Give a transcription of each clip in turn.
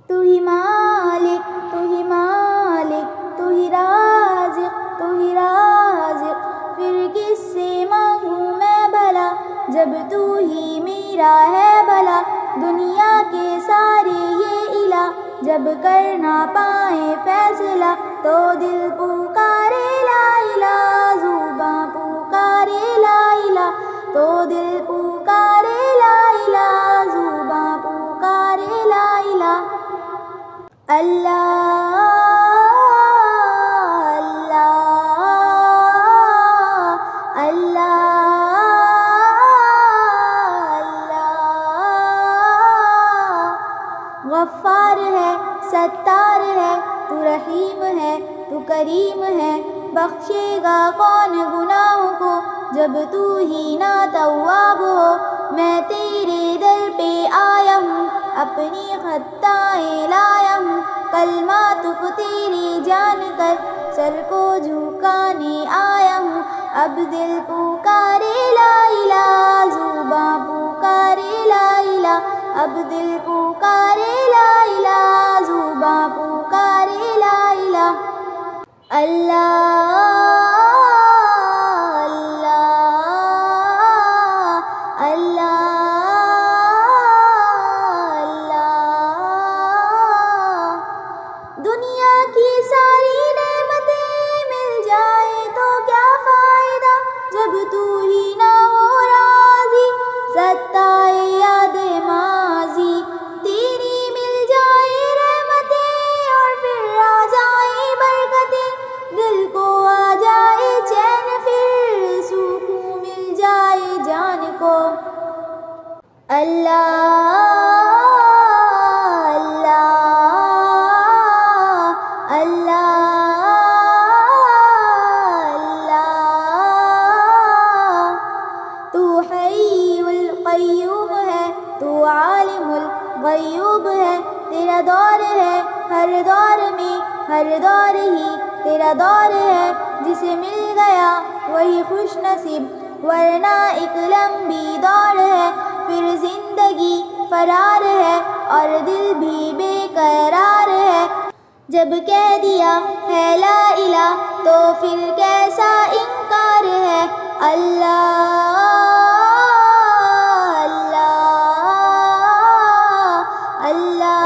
تو ہی مالک، تو ہی مالک، تو ہی رازق، تو ہی رازق، پھر کس سے مانگوں میں بھلا جب تو ہی میرا ہے بھلا۔ دنیا کے سارے یہ الہ جب کر نہ پائیں فیصلہ، تو دل پکارے لا الہ، زباں پکارے لا الہ، تو دل پکارے لا الہ، زباں پکارے لا الہ۔ اللہ اللہ اللہ، غفار ہے، ستار ہے، تو رحیم ہے، تو کریم ہے، بخشے گا کون گناہوں کو جب تو ہی نہ تواب ہو۔ میں تیرے در پہ آیا ہوں، اپنی خطائیں لایا ہوں، کلمات کو تیری جان کر سر کو جھکانے آیا ہوں۔ اب دل پکارے لا الہ، زباں پکارے لا الہ، اب دل پکارے لا الہ، زباں پکارے لا الہ۔ اللہ اللہ اللہ، دنیا کی ساری نعمتیں مل جائے تو کیا فائدہ جب تو ہی نہ ہو راضی۔ ستائے یاد ماضی تیری مل جائے رحمتیں، اور پھر آ جائے برکتیں، دل کو آ جائے چین، پھر سکون مل جائے جان کو۔ اللہ اللہ اللہ، تو حی القیوم ہے، تو عالم الغیوب ہے، تیرا دور ہے ہر دور میں، ہر دور ہی تیرا دور ہے، جسے مل گیا وہی خوش نصیب، ورنہ ایک لمبی دوڑ ہے، پھر زندگی فرار ہے اور دل بھی بے قرار ہے۔ جب کہہ دیا ہے لا الہ تو پھر کیسا انکار ہے۔ اللہ اللہ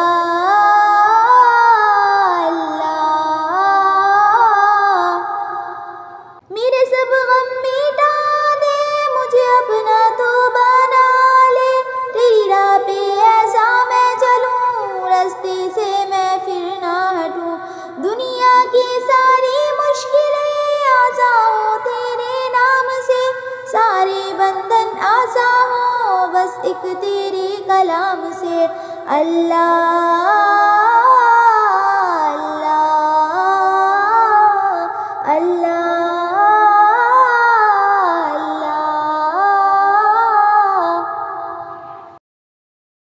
اللہ، میرے سب غم مٹا دے، مجھے اپنا تو بنا لے، تیری راہ پہ ایسا میں چلوں، راستے سے میں پھر نہ ہٹوں، دنیا کی ساری مشکلیں آسان ہوں تیرے نام سے، سارے بندھن آسان ہوں بس ایک تیرے کلام سے۔ اللہ